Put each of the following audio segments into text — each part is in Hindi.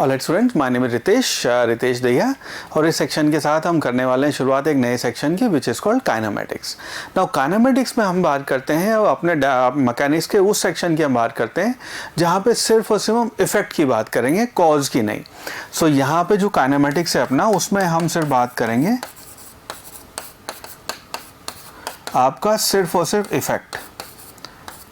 Alright students, my name is Ritesh Dahiya और इस सेक्शन के साथ हम करने वाले हैं शुरुआत एक नए सेक्शन की which is called kinematics. Now kinematics में हम बात करते हैं और अपने मैकेनिक्स के उस सेक्शन की हम बात करते हैं जहाँ पे सिर्फ और सिर्फ हम इफेक्ट की बात करेंगे, कॉज की नहीं। सो यहाँ पे जो काइनेमेटिक्स है अपना, उसमें हम सिर्फ बात करेंगे आपका सिर्फ और सिर्फ इफेक्ट,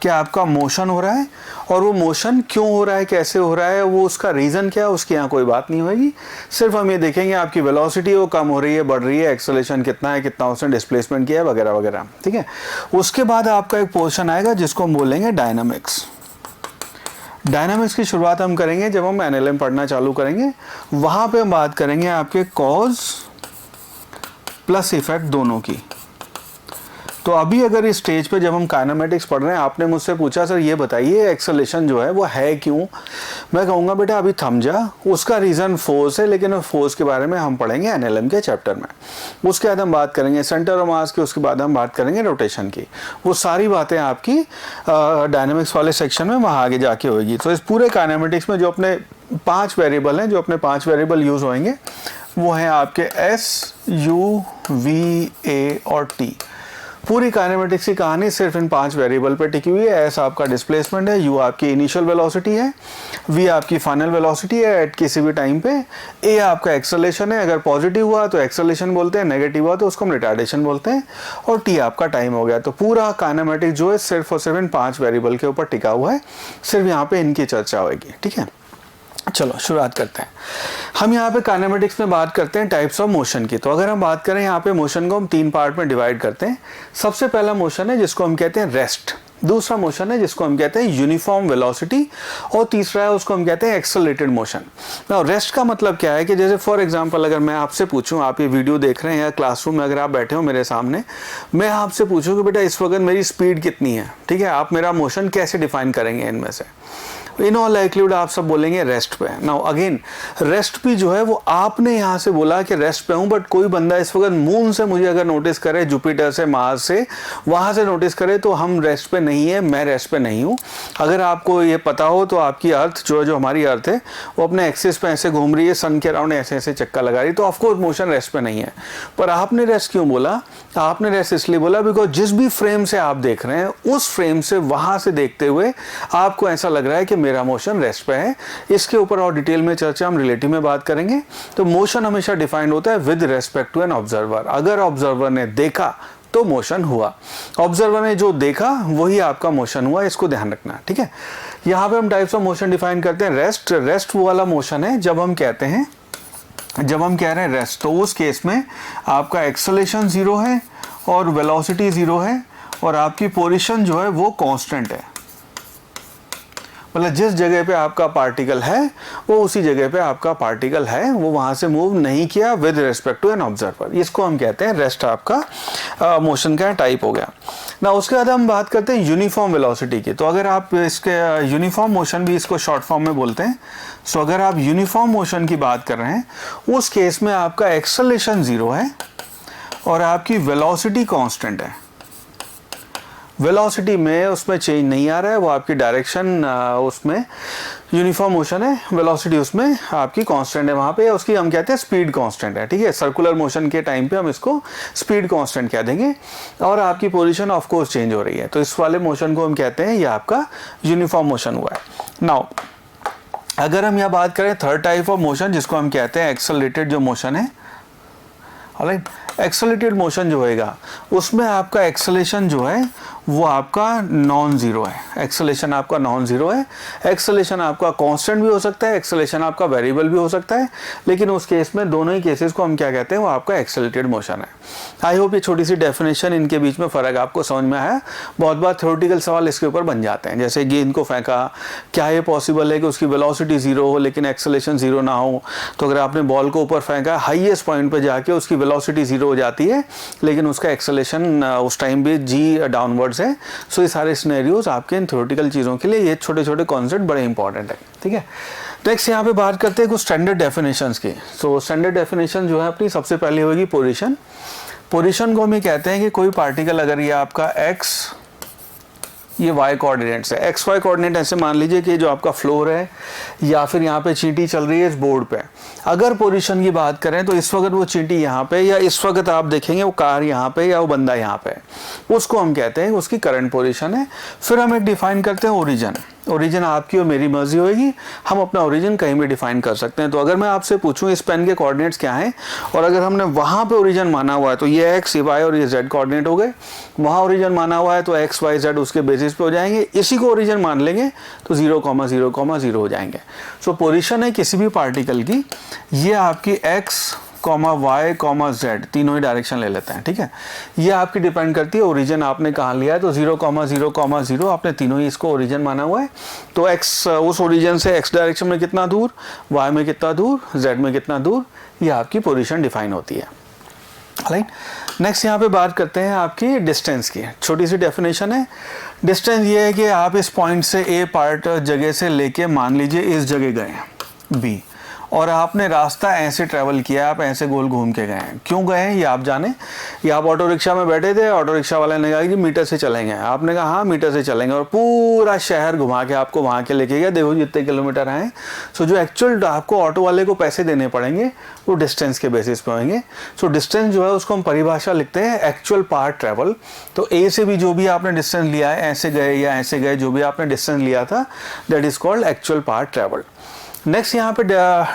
क्या आपका मोशन हो रहा है और वो मोशन क्यों हो रहा है, कैसे हो रहा है, वो उसका रीज़न क्या है, उसकी यहाँ कोई बात नहीं होगी। सिर्फ हम ये देखेंगे आपकी वेलोसिटी वो कम हो रही है, बढ़ रही है, एक्सेलरेशन कितना है, कितना उसने डिस्प्लेसमेंट किया है, वगैरह वगैरह। ठीक है, उसके बाद आपका एक पोर्शन आएगा जिसको हम बोलेंगे डायनामिक्स। डायनामिक्स की शुरुआत हम करेंगे जब हम एनएलएम पढ़ना चालू करेंगे। वहाँ पे हम बात करेंगे आपके कॉज प्लस इफेक्ट दोनों की। तो अभी अगर इस स्टेज पे जब हम काइनेमेटिक्स पढ़ रहे हैं, आपने मुझसे पूछा सर ये बताइए एक्सेलरेशन जो है वो है क्यों, मैं कहूँगा बेटा अभी थम जा, उसका रीज़न फोर्स है, लेकिन फोर्स के बारे में हम पढ़ेंगे एनएलएम के चैप्टर में। उसके बाद हम बात करेंगे सेंटर ऑफ मास की, उसके बाद हम बात करेंगे रोटेशन की। वो सारी बातें आपकी डायनेमिक्स वाले सेक्शन में वहाँ आगे जाके होगी। तो इस पूरे काइनेमेटिक्स में जो अपने 5 वेरिएबल हैं, जो अपने 5 वेरिएबल यूज़ होंगे वो हैं आपके एस, यू, वी, ए और टी। पूरी काइनेमेटिक्स की कहानी सिर्फ इन 5 वेरिएबल पे टिकी हुई है। एस आपका डिस्प्लेसमेंट है, यू आपकी इनिशियल वेलोसिटी है, वी आपकी फाइनल वेलोसिटी है एट किसी भी टाइम पे, ए आपका एक्सेलरेशन है, अगर पॉजिटिव हुआ तो एक्सेलरेशन बोलते हैं, नेगेटिव हुआ तो उसको हम रिटार्डेशन बोलते हैं, और टी आपका टाइम हो गया। तो पूरा काइनेमेटिक्स जो है सिर्फ और सिर्फ इन 5 वेरिएबल के ऊपर टिका हुआ है, सिर्फ यहाँ पे इनकी चर्चा होगी। ठीक है, चलो शुरुआत करते हैं। हम यहाँ पे काइनेमेटिक्स में बात करते हैं टाइप्स ऑफ मोशन की। तो अगर हम बात करें यहाँ पे मोशन को हम 3 पार्ट में डिवाइड करते हैं। सबसे पहला मोशन है जिसको हम कहते हैं रेस्ट, दूसरा मोशन है जिसको हम कहते हैं यूनिफॉर्म वेलोसिटी, और तीसरा है उसको हम कहते हैं एक्सेलरेटेड मोशन। नाउ रेस्ट का मतलब क्या है कि जैसे फॉर एग्जांपल अगर मैं आपसे पूछूं, आप ये वीडियो देख रहे हैं या क्लासरूम में अगर आप बैठे हो मेरे सामने, मैं आपसे पूछूं कि बेटा इस वक्त मेरी स्पीड कितनी है, ठीक है, आप मेरा मोशन कैसे डिफाइन करेंगे इनमें से? इन ऑल लाइक्लीहुड आप सब बोलेंगे रेस्ट पे। नाउ अगेन रेस्ट भी जो है वो आपने यहाँ से बोला कि रेस्ट पे हूँ, बट कोई बंदा इस वक्त मून से मुझे अगर नोटिस करे, जुपिटर से, मार्स से, वहाँ से नोटिस करे तो हम रेस्ट पे नहीं है, मैं रेस्ट पे नहीं हूँ। अगर आपको ये पता हो तो आपकी अर्थ जो है, जो हमारी अर्थ है, वो अपने एक्सिस पे ऐसे घूम रही है, सन के अराउंड ऐसे ऐसे चक्का लगा रही है, तो ऑफकोर्स मोशन रेस्ट पे नहीं है। पर आपने रेस्ट क्यों बोला? आपने रेस्ट इसलिए बोला बिकॉज जिस भी फ्रेम से आप देख रहे हैं उस फ्रेम से, वहाँ से देखते हुए आपको ऐसा लग रहा है कि मेरा मोशन रेस्ट पे है। इसके ऊपर और डिटेल में चर्चा हम रिलेटिव में बात करेंगे। तो मोशन हमेशा डिफाइंड होता है with respect to an observer. अगर ऑब्जर्वर ने देखा तो मोशन हुआ, ऑब्जर्वर ने जो देखा वही आपका मोशन हुआ, इसको ध्यान रखना। ठीक है, यहाँ पे हम टाइप्स ऑफ मोशन डिफाइन करते हैं। रेस्ट वो वाला मोशन है जब हम कहते हैं, जब हम कह रहे हैं रेस्ट, तो उस केस में आपका एक्सेलरेशन 0 है और वेलोसिटी 0 है और आपकी पोजीशन जो है वो कांस्टेंट है। मतलब जिस जगह पे आपका पार्टिकल है वो उसी जगह पे आपका पार्टिकल है, वो वहाँ से मूव नहीं किया with respect to an observer. इसको हम कहते हैं रेस्ट आपका मोशन का टाइप हो गया ना। उसके बाद हम बात करते हैं यूनिफॉर्म वेलोसिटी की। तो अगर आप इसके यूनिफॉर्म मोशन भी इसको शॉर्ट फॉर्म में बोलते हैं। सो अगर आप यूनिफॉर्म मोशन की बात कर रहे हैं उस केस में आपका एक्सेलरेशन 0 है और आपकी वेलोसिटी कांस्टेंट है। वेलोसिटी में उसमें चेंज नहीं आ रहा है, वो आपकी डायरेक्शन उसमें यूनिफॉर्म मोशन है, वेलोसिटी उसमें आपकी कांस्टेंट है वहाँ पे, उसकी हम कहते हैं स्पीड कांस्टेंट है। ठीक है, सर्कुलर मोशन के टाइम पे हम इसको स्पीड कांस्टेंट कह देंगे और आपकी पोजीशन ऑफ कोर्स चेंज हो रही है, तो इस वाले मोशन को हम कहते हैं ये आपका यूनिफॉर्म मोशन हुआ है। नाउ अगर हम यहाँ बात करें थर्ड टाइप ऑफ मोशन जिसको हम कहते हैं एक्सेलरेटेड जो मोशन है। ऑलराइट, एक्सेलरेटेड मोशन जो होएगा उसमें आपका एक्सेलरेशन जो है वो आपका नॉन ज़ीरो है। एक्सेलरेशन आपका नॉन ज़ीरो है। एक्सेलरेशन आपका कांस्टेंट भी हो सकता है, एक्सेलरेशन आपका वेरिएबल भी हो सकता है, लेकिन उस केस में दोनों ही केसेस को हम क्या कहते हैं, वो आपका एक्सेलरेटेड मोशन है। आई होप ये छोटी सी डेफिनेशन, इनके बीच में फ़र्क आपको समझ में आया। बहुत बार थ्योरेटिकल सवाल इसके ऊपर बन जाते हैं, जैसे गेंद को फेंका, क्या ये पॉसिबल है कि उसकी वेलोसिटी 0 हो लेकिन एक्सेलरेशन 0 ना हो? तो अगर आपने बॉल को ऊपर फेंका, हाईएस्ट पॉइंट पर जाके उसकी वेलोसिटी 0 हो जाती है लेकिन उसका एक्सेलरेशन उस टाइम भी जी डाउनवर्ड्स है। सो ये सारे सिनेरियोज आपके इन थ्योरेटिकल चीज़ों के लिए ये छोटे छोटे कॉन्सेप्ट बड़े इंपॉर्टेंट है। ठीक है, नेक्स्ट यहाँ पे बात करते हैं कुछ स्टैंडर्ड डेफिनेशंस की। सो स्टैंडर्ड डेफिनेशन जो है अपनी सबसे पहले होगी पोजीशन। पोजीशन को हम ये कहते हैं कि कोई पार्टिकल अगर ये आपका x ये y कोऑर्डिनेट्स है। एक्स वाई कोऑर्डिनेट ऐसे मान लीजिए कि जो आपका फ्लोर है या फिर यहाँ पे चींटी चल रही है इस बोर्ड पे, अगर पोजीशन की बात करें तो इस वक्त वो चींटी यहाँ पे या इस वक्त आप देखेंगे वो कार यहाँ पे या वो बंदा यहाँ पे, उसको हम कहते हैं उसकी करंट पोजीशन है। फिर हम एक डिफाइन करते हैं ओरिजिन। ओरिजिन आपकी और मेरी मर्जी होगी, हम अपना ओरिजिन कहीं भी डिफाइन कर सकते हैं। तो अगर मैं आपसे पूछूं इस पेन के कोऑर्डिनेट्स क्या हैं और अगर हमने वहाँ पे ओरिजिन माना हुआ है तो ये एक्स, ये वाई और ये जेड कोऑर्डिनेट हो गए। वहाँ ओरिजिन माना हुआ है तो एक्स वाई जेड उसके बेसिस पे हो जाएंगे। इसी को ओरिजिन मान लेंगे तो 0,0,0 हो जाएंगे। सो पोजीशन है किसी भी पार्टिकल की, ये आपकी एक्स वाई जेड तीनों ही डायरेक्शन ले लेते हैं, ठीक है। ये आपकी डिपेंड करती है ओरिजिन आपने कहाँ लिया है। तो 0,0,0 आपने तीनों ही इसको ओरिजिन माना हुआ है। तो एक्स उस ओरिजिन से एक्स डायरेक्शन में कितना दूर, वाई में कितना दूर, जेड में कितना दूर, ये आपकी पोजीशन डिफाइन होती है। राइट, नेक्स्ट यहाँ पे बात करते हैं आपकी डिस्टेंस की। छोटी सी डेफिनेशन है। डिस्टेंस ये है कि आप इस पॉइंट से ए पार्ट जगह से लेके मान लीजिए इस जगह गए हैं बी, और आपने रास्ता ऐसे ट्रैवल किया, आप ऐसे गोल घूम के गए हैं। क्यों गए हैं ये आप जाने, या आप ऑटो रिक्शा में बैठे थे, ऑटो रिक्शा वाले ने कहा कि मीटर से चलेंगे, आपने कहा हाँ मीटर से चलेंगे, और पूरा शहर घुमा के आपको वहाँ के लेके गया, देखो जितने किलोमीटर हैं। सो जो एक्चुअल आपको ऑटो वाले को पैसे देने पड़ेंगे वो डिस्टेंस के बेसिस पे होंगे। सो डिस्टेंस जो है उसको हम परिभाषा लिखते हैं एक्चुअल पार्ट ट्रैवल। तो ए से भी जो भी आपने डिस्टेंस लिया है, ऐसे गए या ऐसे गए, जो भी आपने डिस्टेंस लिया था, that is called actual part travel. Next यहाँ पे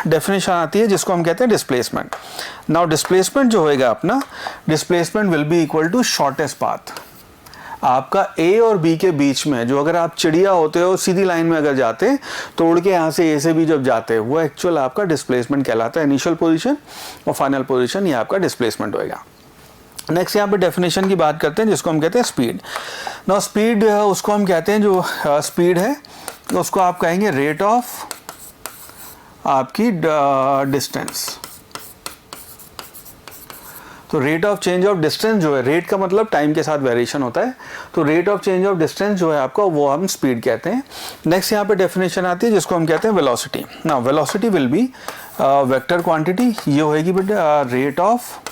डेफिनेशन आती है जिसको हम कहते हैं डिस्प्लेसमेंट। नाउ डिस्प्लेसमेंट जो होएगा अपना, displacement will be equal to shortest path. आपका ए और बी के बीच में जो अगर आप चिड़िया होते हो सीधी लाइन में अगर जाते तो उड़ के यहाँ से ए से बी जब जाते वो एक्चुअल आपका डिस्प्लेसमेंट कहलाता है। इनिशियल पोजीशन और फाइनल पोजीशन ये आपका डिस्प्लेसमेंट होएगा। नेक्स्ट यहाँ पे डेफिनेशन की बात करते हैं जिसको हम कहते हैं स्पीड। नाउ स्पीड उसको हम कहते हैं जो स्पीड है उसको आप कहेंगे रेट ऑफ आपकी डिस्टेंस। तो rate of change of distance जो है, रेट का मतलब टाइम के साथ वेरिएशन होता है, तो rate of change of distance जो है आपका वो हम स्पीड कहते हैं। नेक्स्ट यहाँ पे डेफिनेशन आती है जिसको हम कहते हैं velocity. Now velocity will be vector quantity, ये होएगी बेटा रेट ऑफ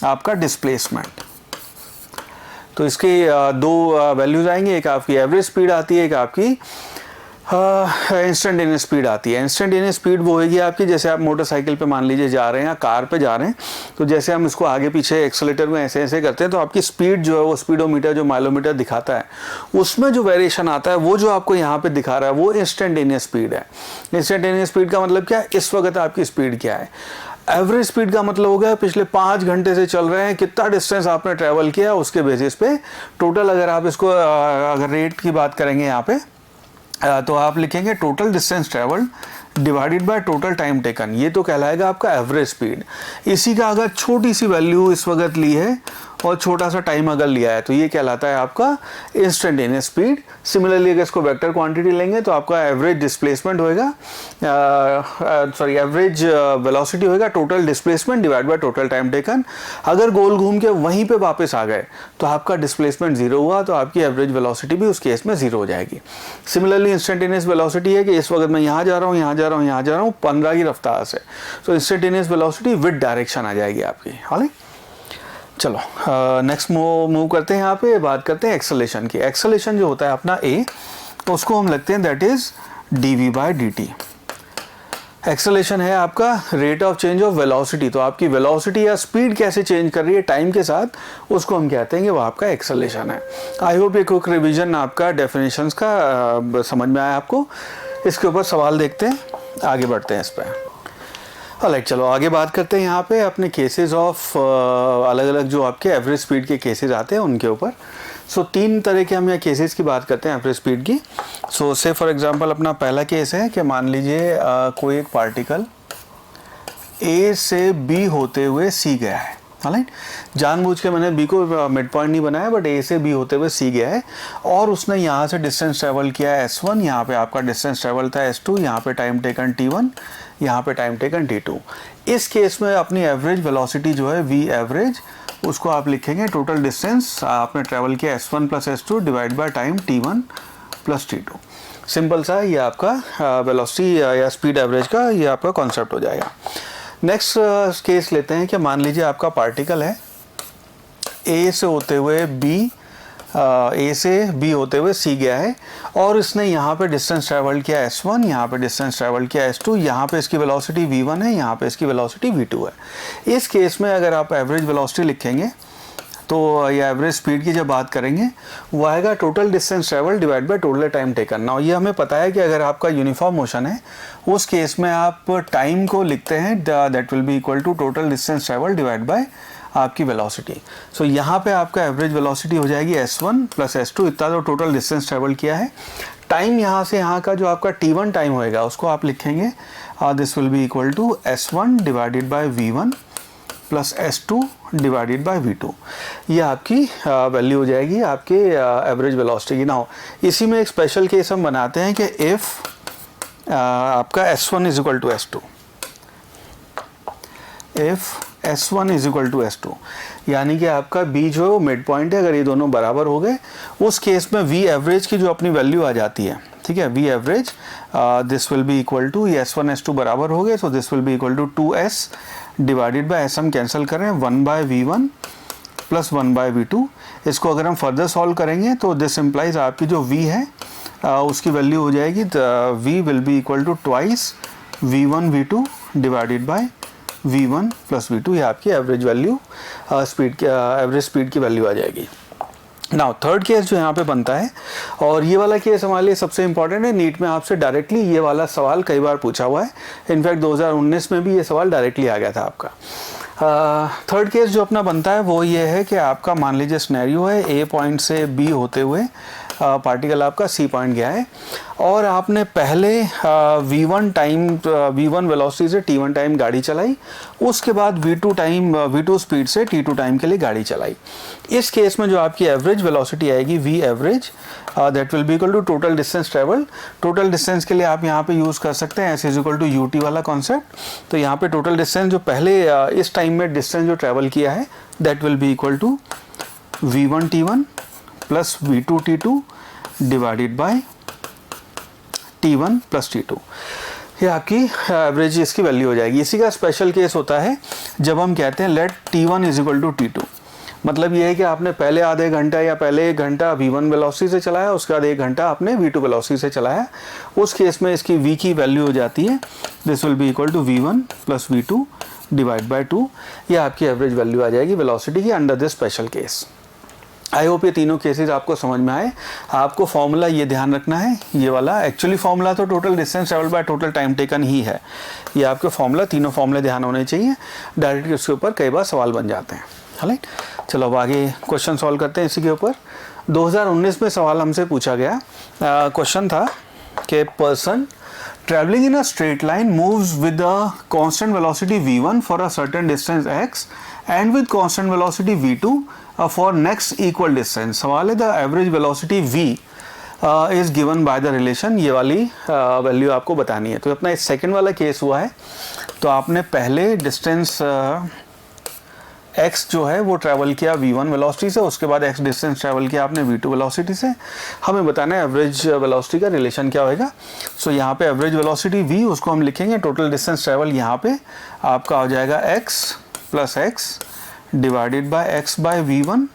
आपका डिस्प्लेसमेंट। तो इसके दो वैल्यूज आएंगे, एक आपकी एवरेज स्पीड आती है, एक आपकी इंस्टेंटेनियस स्पीड आती है। इंस्टेंटेनियस स्पीड वो होगी आपकी, जैसे आप मोटरसाइकिल पे मान लीजिए जा रहे हैं या कार पे जा रहे हैं, तो जैसे हम इसको आगे पीछे एक्सेलेरेटर में ऐसे ऐसे करते हैं तो आपकी स्पीड जो है वो स्पीडोमीटर जो माइलोमीटर दिखाता है उसमें जो वेरिएशन आता है वो जो आपको यहाँ पे दिखा रहा है वो इंस्टेंटेनियस स्पीड है। इंस्टेंटेनियस स्पीड का मतलब क्या है, इस वक्त आपकी स्पीड क्या है। एवरेज स्पीड का मतलब हो गया पिछले 5 घंटे से चल रहे हैं कितना डिस्टेंस आपने ट्रेवल किया, उसके बेसिस पे टोटल अगर आप इसको अगर रेट की बात करेंगे यहाँ पे तो आप लिखेंगे total distance travelled divided by total time taken, ये तो कहलाएगा आपका एवरेज स्पीड। इसी का अगर छोटी सी वैल्यू इस वक्त ली है और छोटा सा टाइम अगर लिया है तो ये कहलाता है आपका इंस्टेंटेनियस स्पीड। सिमिलरली अगर इसको वेक्टर क्वांटिटी लेंगे तो आपका एवरेज डिस्प्लेसमेंट होएगा, एवरेज वेलोसिटी होएगा total displacement divide by total time taken. अगर गोल घूम के वहीं पे वापस आ गए तो आपका डिस्प्लेसमेंट 0 हुआ, तो आपकी एवरेज वेलोसिटी भी उस केस में 0 हो जाएगी। सिमिलरली इंस्टेंटेनियस वेलोसिटी है कि इस वक्त मैं यहाँ जा रहा हूँ, यहाँ जा रहा हूँ, यहाँ जा रहा हूँ 15 की रफ्तार से, तो इंस्टेंटेनियस वेलोसिटी विद डायरेक्शन आ जाएगी आपकी। हाल चलो नेक्स्ट मूव करते हैं, यहाँ पे बात करते हैं एक्सेलेरेशन की। एक्सेलेरेशन जो होता है अपना ए, तो उसको हम लिखते हैं दैट इज dv/dt। एक्सेलेरेशन है आपका rate of change of velocity, तो आपकी वेलोसिटी या स्पीड कैसे चेंज कर रही है टाइम के साथ, उसको हम कहते हैं कि वो आपका एक्सेलेरेशन है। आई होप ये क्विक रिवीजन आपका डेफिनेशंस का समझ में आया आपको। इसके ऊपर सवाल देखते हैं, आगे बढ़ते हैं इस पर। ऑलराइट, चलो आगे बात करते हैं यहाँ पे अपने केसेस ऑफ अलग अलग जो आपके एवरेज स्पीड के केसेस आते हैं उनके ऊपर। सो 3 तरह के हम यहाँ केसेस की बात करते हैं एवरेज स्पीड की। सो से फॉर एग्जांपल अपना पहला केस है कि मान लीजिए कोई एक पार्टिकल ए से बी होते हुए सी गया है। राइट, जानबूझ के मैंने बी को मिड पॉइंट नहीं बनाया, बट ए से बी होते हुए सी गया है और उसने यहाँ से डिस्टेंस ट्रेवल किया है s1, यहाँ पे आपका डिस्टेंस ट्रेवल था s2, यहाँ पे टाइम टेकन t1, यहाँ पे टाइम टेकन t2। इस केस में अपनी एवरेज वेलोसिटी जो है v एवरेज, उसको आप लिखेंगे टोटल डिस्टेंस आपने ट्रेवल किया s1 plus s2 divide by time t1 plus t2। Simple सा ये आपका वेलोसिटी या स्पीड एवरेज का ये आपका कॉन्सेप्ट हो जाएगा। नेक्स्ट केस लेते हैं कि मान लीजिए आपका पार्टिकल है ए से होते हुए बी ए से बी होते हुए सी गया है और इसने यहाँ पे डिस्टेंस ट्रैवल किया s1, यहाँ पे डिस्टेंस ट्रैवल किया s2, यहाँ पे इसकी वेलोसिटी v1 है, यहाँ पे इसकी वेलोसिटी v2 है। इस केस में अगर आप एवरेज वेलोसिटी लिखेंगे तो या एवरेज स्पीड की जब बात करेंगे वो आएगा total distance travel divide by total time taken. ना ये हमें पता है कि अगर आपका यूनिफॉर्म मोशन है उस केस में आप टाइम को लिखते हैं that will be equal to total distance travel divide by आपकी वेलोसिटी। सो यहाँ पे आपका एवरेज वेलोसिटी हो जाएगी s1 प्लस s2, इतना जो टोटल डिस्टेंस ट्रैवल किया है। टाइम यहाँ से यहाँ का जो आपका t1 टाइम होएगा उसको आप लिखेंगे this will be equal to s1 divided by v1 plus s2 divided by v2। ये आपकी वैल्यू हो जाएगी आपके एवरेज वेलोसिटी की। ना इसी में एक स्पेशल केस हम बनाते हैं कि इफ़ आपका s1 is equal to s2, if s1 is equal to s2, यानी कि आपका b जो है वो मिड पॉइंट है, अगर ये दोनों बराबर हो गए उस केस में v एवरेज की जो अपनी वैल्यू आ जाती है, ठीक है, v average this will be equal to ये s1 s2 बराबर हो गए, so this will be equal to 2s divided by s हम कैंसिल कर रहे हैं 1 by v1 plus 1 by v2। इसको अगर हम फर्दर सॉल्व करेंगे तो दिस इम्प्लाइज आपकी जो v है उसकी वैल्यू हो जाएगी v will be equal to twice v1 v2 divided by v1 plus v2। ये आपकी एवरेज वैल्यू स्पीड की एवरेज स्पीड की वैल्यू आ जाएगी। नाउ थर्ड केस जो यहाँ पे बनता है और ये वाला केस हमारे लिए सबसे इंपॉर्टेंट है, नीट में आपसे डायरेक्टली ये वाला सवाल कई बार पूछा हुआ है, इनफैक्ट 2019 में भी ये सवाल डायरेक्टली आ गया था आपका। थर्ड केस जो अपना बनता है वो ये है कि आपका मान लीजिए सिनेरियो है ए पॉइंट से बी होते हुए पार्टिकल आपका सी पॉइंट गया है और आपने पहले v1 वेलोसिटी से t1 टाइम गाड़ी चलाई, उसके बाद v2 स्पीड से t2 टाइम के लिए गाड़ी चलाई। इस केस में जो आपकी एवरेज वेलोसिटी आएगी v average that will be equal to total distance travel. Total distance के लिए आप यहाँ पे यूज़ कर सकते हैं s is equal to ut वाला कॉन्सेप्ट। तो यहाँ पे टोटल डिस्टेंस जो पहले इस टाइम में डिस्टेंस जो ट्रैवल किया है that will be equal to v1 t1 plus v2 t2 divided by t1 plus t2। ये आपकी एवरेज इसकी वैल्यू हो जाएगी। इसी का स्पेशल केस होता है जब हम कहते हैं late t1 is equal to t2। मतलब ये है कि आपने पहले आधे घंटा या पहले 1 घंटा v1 वेलोसिटी से चलाया, उसके बाद 1 घंटा आपने v2 वेलोसिटी से चलाया। उस केस में इसकी v की वैल्यू हो जाती है this will be equal to v1 plus v2 divide by 2। ये आपकी एवरेज वैल्यू आ जाएगी वेलोसिटी की under this special case. I hope ये तीनों केसेस आपको समझ में आए। आपको फॉर्मूला ये ध्यान रखना है, ये वाला एक्चुअली फॉर्मूला तो total distance travel by total time taken ही है। ये आपके फॉर्मूला तीनों फॉर्मूले ध्यान होने चाहिए, डायरेक्टली उसके ऊपर कई बार सवाल बन जाते हैं। राइट, चलो अब आगे क्वेश्चन सॉल्व करते हैं इसी के ऊपर। 2019 में सवाल हमसे पूछा गया, क्वेश्चन था कि person traveling in a straight line moves with a constant velocity v1 for a certain distance x and with constant velocity v2 for next equal distance। सवाल है the average velocity v is given by the relation। ये वाली वैल्यू आपको बतानी है। तो अपना इस सेकंड वाला केस हुआ है, तो आपने पहले डिस्टेंस x जो है वो ट्रैवल किया v1 वेलोसिटी से, उसके बाद x डिस्टेंस ट्रैवल किया आपने v2 वेलोसिटी से। हमें बताना है एवरेज वेलोसिटी का रिलेशन क्या होएगा। सो यहाँ पे एवरेज वेलोसिटी v, उसको हम लिखेंगे टोटल डिस्टेंस ट्रैवल यहाँ पे आपका हो जाएगा x plus x divided by x by v1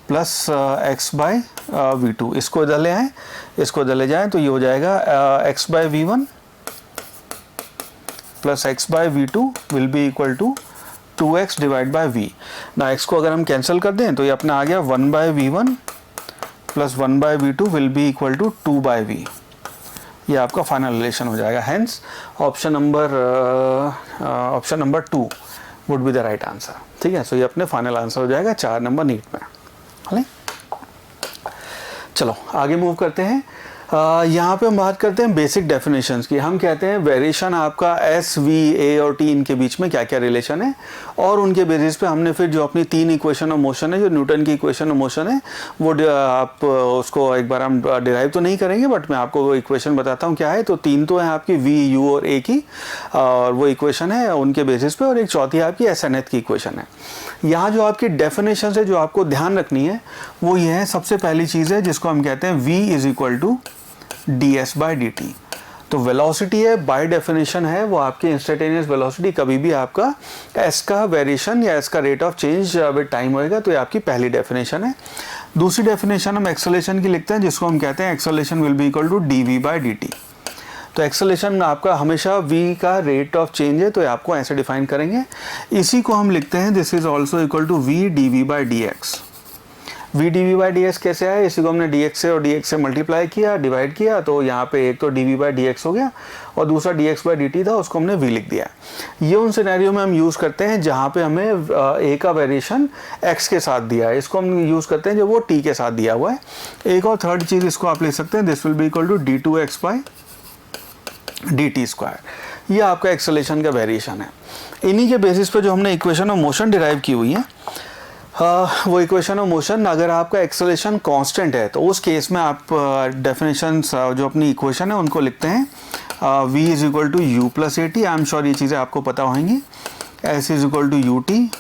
plus x by v2। इसको इधर ले आए, इसको इधर ले जाएँ तो ये हो जाएगा x by v1 plus x by v2 will be equal to 2x divide by v। ना x को अगर हम कैंसिल कर दें तो ये अपना आ गया 1 by v1 plus 1 by v2 will be equal to 2 by v। ये आपका फाइनल रिलेशन हो जाएगा। Hence option number 2 would be the right answer. ठीक है, सो ये अपने फाइनल आंसर हो जाएगा 4 नंबर नीट में। चलो आगे मूव करते हैं। यहाँ पे हम बात करते हैं बेसिक डेफिनेशंस की। हम कहते हैं वेरिएशन आपका एस, वी, ए और टी इनके बीच में क्या क्या रिलेशन है, और उनके बेसिस पे हमने फिर जो अपनी 3 इक्वेशन ऑफ मोशन है, जो न्यूटन की इक्वेशन ऑफ मोशन है, वो आप उसको एक बार हम डिराइव तो नहीं करेंगे, बट मैं आपको वो इक्वेशन बताता हूँ क्या है। तो 3 तो है आपकी वी, यू और ए की, और वो इक्वेशन है उनके बेसिस पे, और एक चौथी आपकी एस एन एथ की इक्वेशन है। यहाँ जो आपकी डेफिनेशन है जो आपको ध्यान रखनी है वो ये है, सबसे पहली चीज़ है जिसको हम कहते हैं v is equal to ds by dt। तो वेलोसिटी है बाय डेफिनेशन है वो आपकी इंस्टेंटेनियस वेलोसिटी, कभी भी आपका s का वेरिएशन या s का rate of change with time होएगा। तो ये आपकी पहली डेफिनेशन है। दूसरी डेफिनेशन हम एक्सेलरेशन की लिखते हैं, जिसको हम कहते हैं acceleration will be equal to dv/dt। तो एक्सेलरेशन आपका हमेशा v का रेट ऑफ चेंज है, तो आपको ऐसे डिफाइन करेंगे। इसी को हम लिखते हैं this is also equal to v dv/dx। v dv/dx कैसे आया, इसी को हमने dx से और dx से मल्टीप्लाई किया, डिवाइड किया, तो यहाँ पे एक तो dv/dx हो गया और दूसरा dx/dt था, उसको हमने v लिख दिया। ये उन सिनेरियो में हम यूज़ करते हैं जहाँ पे हमें a का वेरिएशन x के साथ दिया है, इसको हम यूज़ करते हैं जब वो t के साथ दिया हुआ है। एक और थर्ड चीज़ इसको आप लिख सकते हैं, this will be equal to d2x/dt²। ये आपका एक्सेलरेशन का वेरिएशन है। इन्हीं के बेसिस पे जो हमने इक्वेशन ऑफ मोशन डिराइव की हुई है, वो इक्वेशन ऑफ मोशन, अगर आपका एक्सेलरेशन कांस्टेंट है तो उस केस में आप डेफिनेशंस जो अपनी इक्वेशन है उनको लिखते हैं v is equal to u plus a t. I am sure ये चीज़ें आपको पता होंगी। s is equal to u t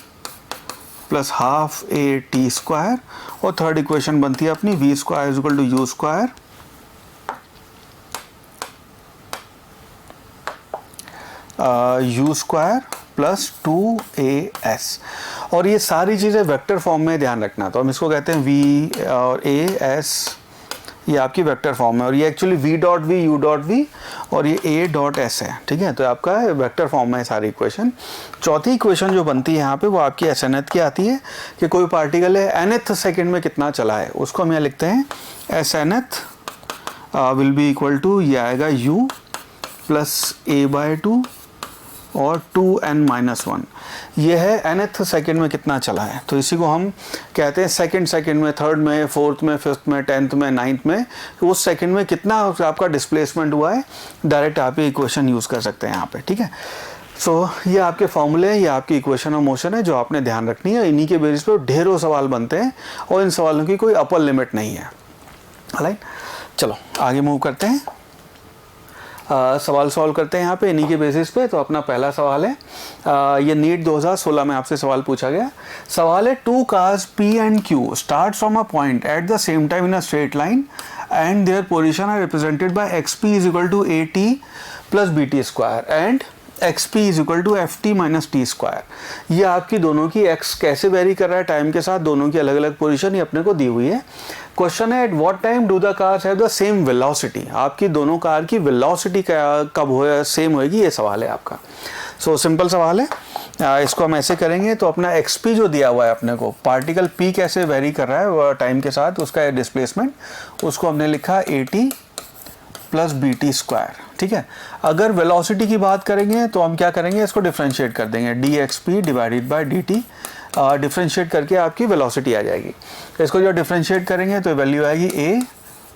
plus half a t square, और थर्ड इक्वेशन बनती है अपनी v square is equal to u square u square plus 2as। और ये सारी चीज़ें वेक्टर फॉर्म में ध्यान रखना, तो हम इसको कहते हैं v और as, ये आपकी वेक्टर फॉर्म है, और ये actually v dot v u dot v और ये a डॉट s है, ठीक है। तो आपका वेक्टर फॉर्म में है सारी इक्वेशन। चौथी इक्वेशन जो बनती है यहाँ पे वो आपकी snth की आती है कि कोई पार्टिकल है nth सेकेंड में कितना चला है, उसको हम यहाँ लिखते हैं snth will be equal to, ये आएगा u प्लस a/2 और 2n-1। ये है nth सेकेंड में कितना चला है, तो इसी को हम कहते हैं सेकेंड में, थर्ड में, फोर्थ में, फिफ्थ में, 10th में, 9th में, तो उस सेकेंड में कितना आपका डिस्प्लेसमेंट हुआ है, डायरेक्ट आप ये इक्वेशन यूज़ कर सकते हैं यहाँ पे, ठीक है। सो ये आपके फॉर्मूले हैं, ये आपकी इक्वेशन ऑफ मोशन है जो आपने ध्यान रखनी है। इन्हीं के बेसिस पर ढेरों सवाल बनते हैं और इन सवालों की कोई अपर लिमिट नहीं है। राइट, चलो आगे मूव करते हैं। सवाल सॉल्व करते हैं यहाँ पे इन्हीं के बेसिस पे। तो अपना पहला सवाल है, ये नीट 2016 में आपसे सवाल पूछा गया। सवाल है, 2 cars P and Q start from a point at the same time in a straight line and their position are represented by xp is equal to at plus bt square and xp is equal to ft minus t square। ये आपकी दोनों की x कैसे वेरी कर रहा है टाइम के साथ, दोनों की अलग अलग पोजीशन ये अपने को दी हुई है। क्वेश्चन है, at what time do the cars have the same velocity. आपकी दोनों कार की वेलोसिटी कब हो सेम होएगी, ये सवाल है आपका। सो सिंपल सवाल है, इसको हम ऐसे करेंगे। तो अपना xp जो दिया हुआ है अपने को, पार्टिकल p कैसे वेरी कर रहा है टाइम के साथ, उसका डिस्प्लेसमेंट, उसको हमने लिखा at प्लस bt स्क्वायर, ठीक है। अगर वेलोसिटी की बात करेंगे तो हम क्या करेंगे, इसको डिफ्रेंशिएट कर देंगे, dxp divided by dt। Differentiate करके आपकी वेलोसिटी आ जाएगी। इसको जो डिफ्रेंशिएट करेंगे तो वैल्यू आएगी a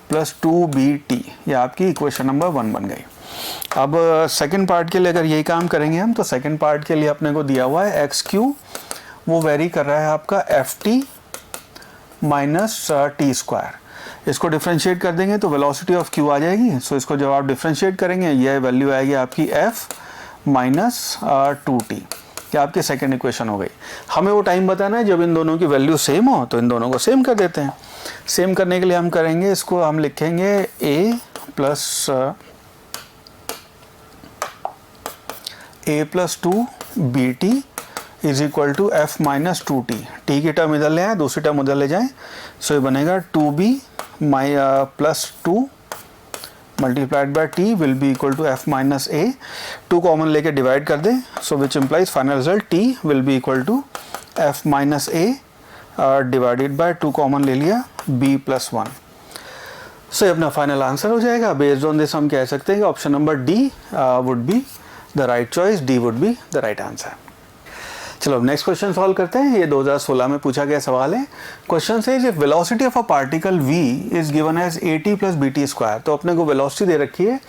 प्लस 2bt। ये आपकी इक्वेशन नंबर 1 बन गई। अब सेकंड पार्ट के लिए अगर यही काम करेंगे हम, तो सेकंड पार्ट के लिए अपने को दिया हुआ है xq, वो वेरी कर रहा है आपका ft माइनस टी स्क्वायर। इसको डिफ्रेंशिएट कर देंगे तो वेलोसिटी ऑफ q आ जाएगी। सो इसको जब आप डिफ्रेंशिएट करेंगे, यह वैल्यू आएगी आपकी f माइनस 2t। ये आपकी सेकंड इक्वेशन हो गई। हमें वो टाइम बताना है जब इन दोनों की वैल्यू सेम हो, तो इन दोनों को सेम कर देते हैं। सेम करने के लिए हम करेंगे, इसको हम लिखेंगे a plus 2bt is equal to f minus 2t। t की टर्म इधर ले आए, दूसरी टर्म उधर ले जाएं। सो ये बनेगा 2b plus 2 multiplied by t will be equal to f minus a। 2 common लेके डिवाइड कर दें, so which implies final result t will be equal to f minus a divided by 2 common ले लिया b प्लस 1। सो ये अपना फाइनल आंसर हो जाएगा। बेस्ड ऑन दिस हम कह सकते हैं कि option number d would be the right choice, d would be the right answer. चलो नेक्स्ट क्वेश्चन सॉल्व करते हैं। ये 2016 में पूछा गया सवाल है। क्वेश्चन से if velocity of a particle v is given as at plus bt square. तो अपने को वेलोसिटी दे रखी है,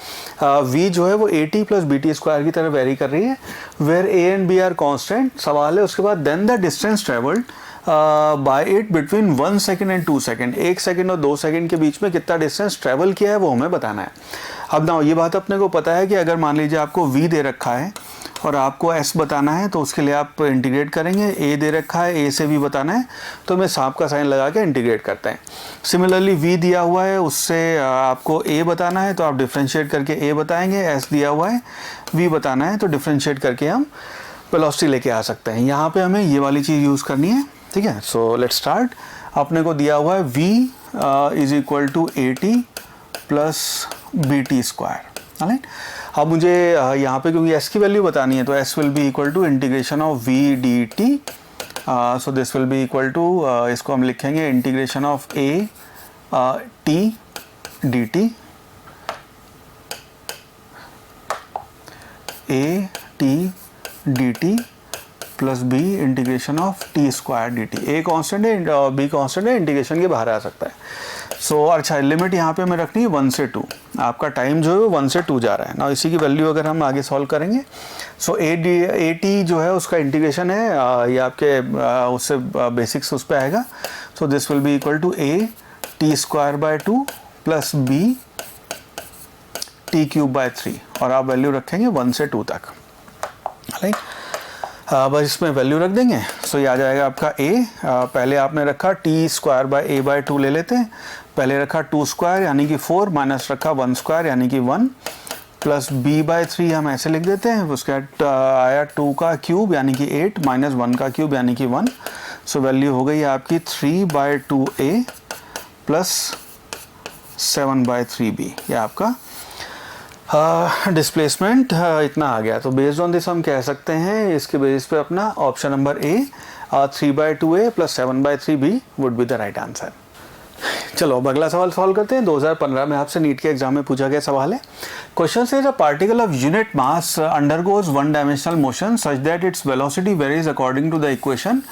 v जो है वो at प्लस bt स्क्वायर की तरह वेरी कर रही है, where a and b are constant. सवाल है उसके बाद then the distance travelled by it between 1 second and 2 second. 1 second और 2 सेकेंड के बीच में कितना डिस्टेंस ट्रेवल किया है वो हमें बताना है। अब ना ये बात अपने को पता है कि अगर मान लीजिए आपको v दे रखा है और आपको s बताना है, तो उसके लिए आप इंटीग्रेट करेंगे। a दे रखा है, a से v बताना है, तो मैं सांप का साइन लगा के इंटीग्रेट करते हैं। सिमिलरली v दिया हुआ है, उससे आपको a बताना है, तो आप डिफ्रेंशिएट करके a बताएंगे। s दिया हुआ है, v बताना है, तो डिफ्रेंशिएट करके हम वेलोसिटी लेके आ सकते हैं। यहाँ पे हमें ये वाली चीज़ यूज़ करनी है, ठीक है। So let's start. अपने को दिया हुआ है v is equal to a t plus b t square. Right, अब मुझे यहाँ पे क्योंकि s की वैल्यू बतानी है तो s will be equal to integration of v d t, so this will be equal to, इसको हम लिखेंगे integration of a t d t, a t d t plus b integration of t square d t. A constant है और बी कॉन्स्टेंट है, इंटीग्रेशन के बाहर आ सकता है। सो अच्छा, लिमिट यहाँ पे हमें रखनी है 1 से 2, आपका टाइम जो है वो 1 से 2 जा रहा है ना। इसी की वैल्यू अगर हम आगे सॉल्व करेंगे, सो ए टी जो है उसका इंटीग्रेशन है, ये आपके उससे बेसिक्स उस पर आएगा। So this will be equal to a t square by 2 plus b t cube by 3, और आप वैल्यू रखेंगे 1 से 2 तक। राइट, बस इसमें वैल्यू रख देंगे। सो ये आ जाएगा आपका a, पहले आपने रखा t square by a by 2 ले लेते हैं, पहले रखा 2 स्क्वायर यानी कि 4 माइनस रखा 1 स्क्वायर यानी कि 1 प्लस b बाय 3 हम ऐसे लिख देते हैं। उसके बाद आया 2 का क्यूब यानी कि 8 माइनस 1 का क्यूब यानी कि 1। सो वैल्यू हो गई आपकी 3 by 2a plus 7 by 3b। ये आपका डिस्प्लेसमेंट इतना आ गया। तो बेस्ड ऑन दिस हम कह सकते हैं इसके बेसिस पे अपना option number a 3 by 2a plus 7 by 3b would be the right answer. चलो अब अगला सवाल सॉल्व करते हैं। 2015 में आपसे नीट के एग्जाम में पूछा गया सवाल है। क्वेश्चन से a particle of unit mass undergoes one dimensional motion such that its velocity varies according to the equation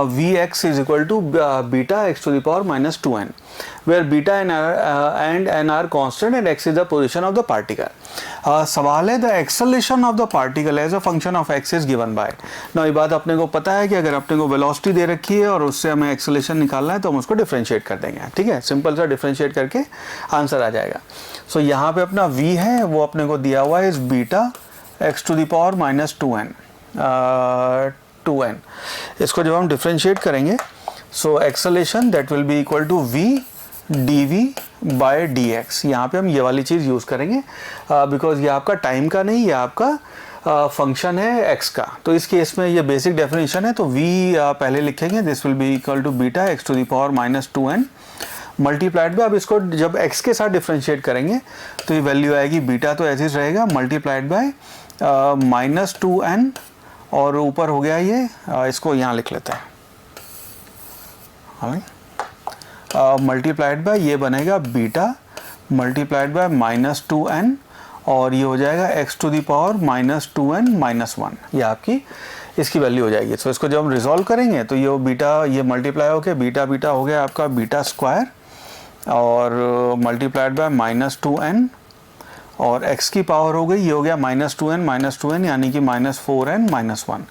Vx is equal to beta x to the power minus 2n, where beta and n are constant and x is the position of the particle. सवाल है the acceleration of the particle as a function of x is given by. Now ये बात अपने को पता है कि अगर अपने को velocity दे रखी है और उससे हमें acceleration निकालना है तो हम उसको differentiate कर देंगे। ठीक है, सिंपल सा differentiate करके आंसर आ जाएगा। सो यहाँ पे अपना v है वो अपने को दिया हुआ है beta x to the power minus 2n। इसको जब हम डिफ्रेंशिएट करेंगे, so acceleration that will be equal to v dv by dx। यहाँ पे हम ये वाली चीज़ यूज़ करेंगे बिकॉज ये आपका टाइम का नहीं, ये आपका फंक्शन है x का। तो इस केस में ये बेसिक डेफिनेशन है, तो v पहले लिखेंगे, this will be equal to beta x to the power minus 2n multiplied by, अब इसको जब x के साथ डिफ्रेंशिएट करेंगे तो ये वैल्यू आएगी बीटा तो ऐसे रहेगा मल्टीप्लाइड बाय माइनस 2n, और ऊपर हो गया ये, इसको यहाँ लिख लेते हैं मल्टीप्लाइड बाय, ये बनेगा beta multiplied by minus 2n, और ये हो जाएगा x to the power minus 2n minus 1। ये आपकी इसकी वैल्यू हो जाएगी। तो इसको जब हम रिजॉल्व करेंगे तो ये बीटा ये मल्टीप्लाई हो गया, बीटा बीटा हो गया आपका बीटा स्क्वायर और मल्टीप्लाइड बाय माइनस 2n, और x की पावर हो गई, ये हो गया माइनस 2n यानी कि माइनस 4n माइनस 1।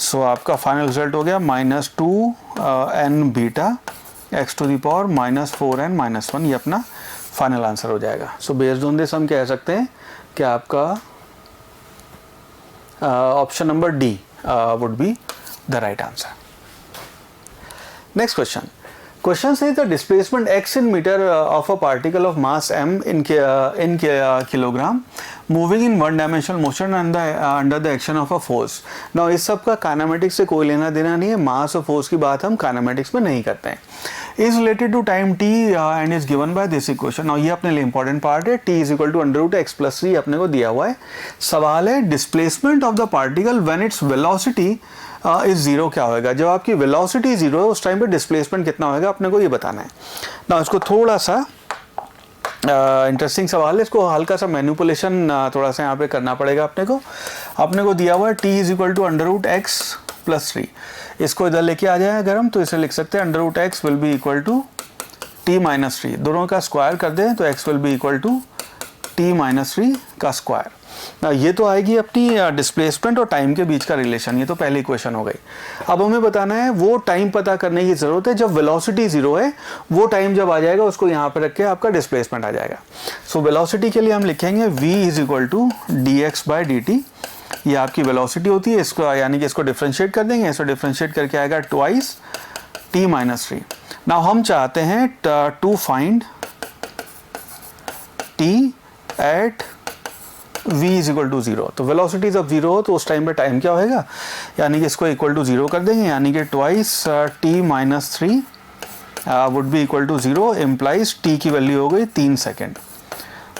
सो आपका फाइनल रिजल्ट हो गया minus 2n beta x to the power minus 4n minus 1। ये अपना फाइनल आंसर हो जाएगा। सो बेस्ड ऑन दिस हम कह सकते हैं कि आपका option number D would be the right answer. Next question. Question says the displacement x in meter of a particle of mass m in kilogram moving in one dimensional motion under the action of a force. Now इस सब का काइनेमेटिक्स से कोई लेना देना नहीं है, मास और फोर्स की बात हम काइनेमेटिक्स में नहीं करते हैं। Is related to time t and is given by this equation. Now ये अपने लिए इंपॉर्टेंट पार्ट है, t is equal to under root x plus 3 अपने को दिया हुआ है। सवाल है displacement of the particle when its velocity is zero क्या होएगा। जब आपकी वेलोसिटी जीरो है उस टाइम पे डिस्प्लेसमेंट कितना होएगा अपने को ये बताना है ना। इसको थोड़ा सा इंटरेस्टिंग सवाल है, इसको हल्का सा मैनिपुलेशन थोड़ा सा यहाँ पे करना पड़ेगा अपने को दिया हुआ है t is equal to under root x plus 3। इसको इधर लेके आ जाए अगर हम तो इसे लिख सकते हैं under root x will be equal to t minus 3, दोनों का स्क्वायर कर दें तो x will be equal to t minus 3 का स्क्वायर। ये तो आएगी अपनी डिस्प्लेसमेंट और टाइम के बीच का रिलेशन, ये तो पहली इक्वेशन हो गई। अब हमें बताना है वो टाइम पता करने की ज़रूरत है जब वेलोसिटी जीरो है, वो टाइम जब आ जाएगा उसको यहाँ पे रख के आपका डिस्प्लेसमेंट आ जाएगा। सो वेलोसिटी के लिए हम लिखेंगे v is equal to d x by d t. ये आपकी वेलोसिटी होती है, इसको यानी कि इसको डिफ्रेंशिएट कर देंगे, इसको डिफ्रेंशिएट करके आएगा ट्वाइस t माइनस 3। नाउ हम चाहते हैं to find t at v is equal to zero. तो वेलोसिटी जब जीरो हो तो उस टाइम पे टाइम क्या होएगा, यानी कि इसको इक्वल टू जीरो कर देंगे, यानी कि twice t minus 3 would be equal to 0 implies t की वैल्यू हो गई 3 सेकेंड।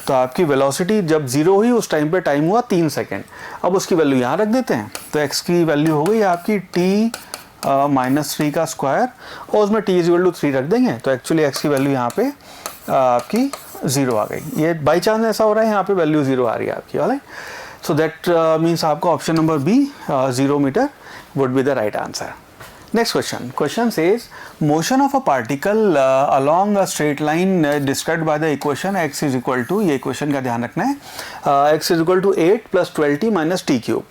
तो आपकी वेलोसिटी जब 0 हुई उस टाइम पे टाइम हुआ 3 सेकेंड। अब उसकी वैल्यू यहाँ रख देते हैं, तो x की वैल्यू हो गई आपकी t -3 का स्क्वायर और उसमें t इक्वल टू 3 रख देंगे, तो एक्चुअली x की वैल्यू यहाँ पे आपकी 0 आ गई। ये बाई चांस ऐसा हो रहा है, यहाँ पे वैल्यू 0 आ रही है आपकी। ऑलराइट, सो दैट मीन्स आपका option number B 0 meter would be the right answer. Next question says motion of a particle along a straight line described by the equation x is equal to, ये equation का ध्यान रखना है, x is equal to 8 plus 12t minus t cube,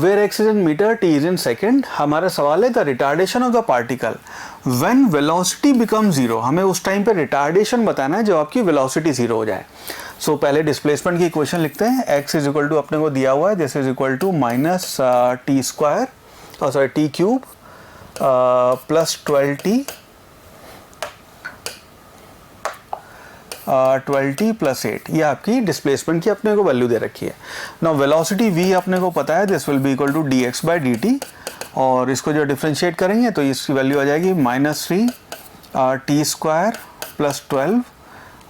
where x is in meter, t is in second। हमारा सवाल है the retardation of the particle when velocity becomes 0। हमें उस टाइम पे retardation बताना है जब आपकी velocity 0 हो जाए। सो पहले डिस्प्लेसमेंट की इक्वेशन लिखते हैं, x इज इक्वल टू अपने को दिया हुआ है, this is equal to minus t square sorry t cube plus 12t plus 8, ये आपकी डिस्प्लेसमेंट की अपने को वैल्यू दे रखी है। नाउ वेलोसिटी v अपने को पता है, this will be equal to dx by dt, और इसको जो डिफ्रेंशिएट करेंगे तो इसकी वैल्यू आ जाएगी -3 टी स्क्वायर प्लस 12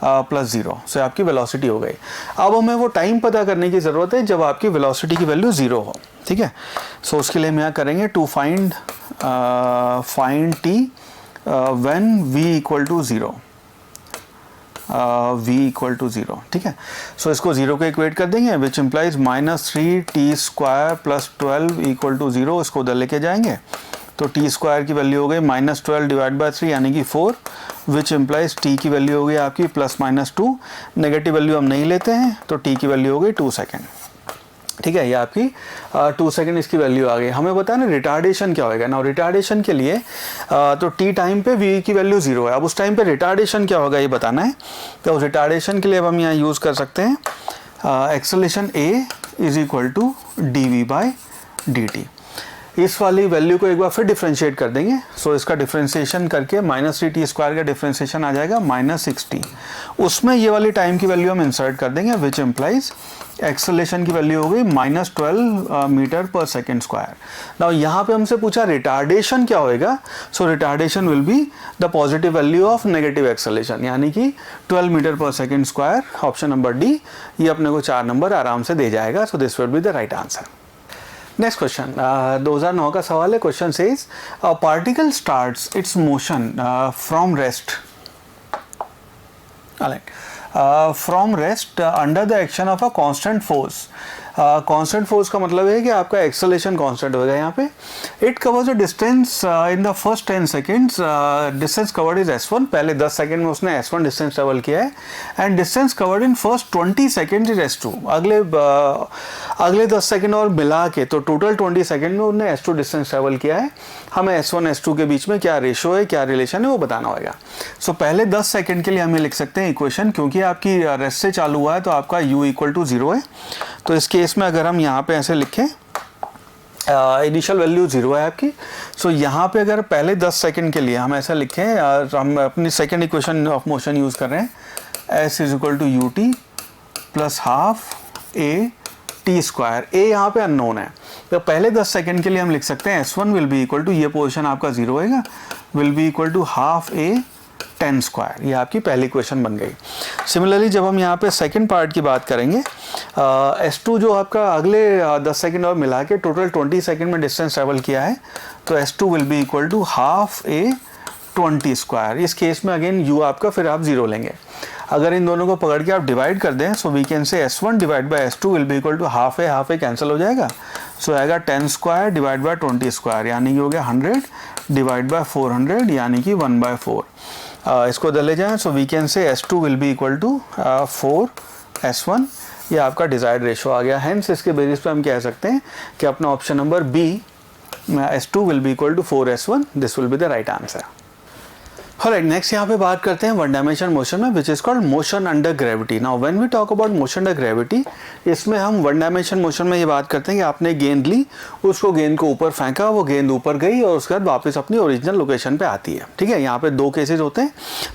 प्लस 0। सो आपकी वेलोसिटी हो गई। अब हमें वो टाइम पता करने की ज़रूरत है जब आपकी वेलोसिटी की वैल्यू 0 हो, ठीक है। सो उसके लिए हम यहाँ करेंगे to find t when v equal to 0, v equal to 0, ठीक है। सो इसको 0 को इक्वेट कर देंगे, which implies -3 t square plus 12 equal to 0। इसको उधर लेके जाएंगे तो टी स्क्वायर की वैल्यू हो गई -12 डिवाइड बाई 3 यानी कि 4, विच इम्प्लाइज टी की वैल्यू हो गई आपकी +-2। नेगेटिव वैल्यू हम नहीं लेते हैं तो टी की वैल्यू हो गई 2 सेकेंड, ठीक है। ये आपकी 2 सेकेंड इसकी वैल्यू आ गई। हमें पता है ना रिटार्डेशन क्या होगा ना, रिटार्डेशन के लिए तो टी टाइम पे वी की वैल्यू 0 है, अब उस टाइम पे रिटार्डेशन क्या होगा ये बताना है। तो रिटार्डेशन के लिए अब हम यहाँ यूज़ कर सकते हैं acceleration a is equal to dv/dt। इस वाली वैल्यू को एक बार फिर डिफ्रेंशिएट कर देंगे। सो इसका डिफ्रेंशिएशन करके -3t स्क्वायर का डिफ्रेंशिएशन आ जाएगा -6t। उसमें ये वाली टाइम की वैल्यू हम इंसर्ट कर देंगे, विच इम्प्लाइज एक्सेलरेशन की वैल्यू हो गई -12 मीटर पर सेकेंड स्क्वायर। नाउ यहाँ पे हमसे पूछा रिटार्डेशन क्या होएगा। So retardation will be the positive value of negative acceleration, यानी कि 12 मीटर पर second square. Option number D ये अपने को 4 नंबर आराम से दे जाएगा। So this will be the right answer. Next question 2009 का सवाल है। Question says a particle starts its motion from rest, from rest under the action of a constant force. Constant force का मतलब है कि आपका एक्सेलरेशन कांस्टेंट होगा यहाँ पे। It covers the distance in the first 10 seconds, distance covered is s1। पहले 10 सेकेंड में उसने s1 डिस्टेंस ट्रेवल किया है, and distance covered in first 20 second is s2। अगले 10 सेकेंड और मिला के तो टोटल 20 सेकेंड में उन्होंने s2 डिस्टेंस ट्रेवल किया है। हमें s1 s2 के बीच में क्या रेशो है, क्या रिलेशन है वो बताना होगा। सो पहले 10 सेकेंड के लिए हमें लिख सकते हैं इक्वेशन, क्योंकि आपकी रेस्ट से चालू हुआ है तो आपका u इक्वल टू 0 है। तो इस केस में अगर हम यहाँ पे ऐसे लिखें, इनिशियल वैल्यू 0 है आपकी। सो यहाँ पे अगर पहले 10 सेकंड के लिए हम ऐसा लिखें, हम अपनी second equation of motion use कर रहे हैं, s is equal to u t plus half a t square. A यहाँ पे अननोन है, तो पहले 10 सेकंड के लिए हम लिख सकते हैं s1 will be equal to, ये पोजिशन आपका 0 होएगा, will be equal to half a 10 square. ये आपकी पहली इक्वेशन बन गई। सिमिलरली जब हम यहाँ पे सेकंड पार्ट की बात करेंगे, S2 जो आपका अगले 10 सेकंड और मिला के टोटल 20 सेकंड में डिस्टेंस ट्रेवल किया है, तो S2 will be equal to half a 20 square. इस केस में अगेन U आपका फिर आप 0 लेंगे। अगर इन दोनों को पकड़ के आप डिवाइड कर दें, so we can say S1 divide by S2 will be equal to half a cancel हो जाएगा। सो आएगा 10 स्क्वायर डिवाइड बाय 20 स्क्वायर, यानी कि हो गया 100 डिवाइड बाय 400, यानी कि 1/4। इसको दे ले जाएं, सो वी कैन से S2 will be equal to 4s1। ये आपका डिजायर्ड रेशो आ गया। हेंस इसके बेसिस पे हम कह सकते हैं कि अपना option number B S2 will be equal to 4s1, this will be the right answer. Alright, next यहाँ पे बात करते हैं वन डायमेंशन मोशन में, which is called motion under gravity. Now when we talk about motion under gravity, इसमें हम वन डायमेंशन मोशन में ये बात करते हैं कि आपने गेंद ली, उसको गेंद को ऊपर फेंका, वो गेंद ऊपर गई और उसके बाद वापस अपनी ओरिजिनल लोकेशन पे आती है। ठीक है, यहाँ पे 2 केसेस होते हैं।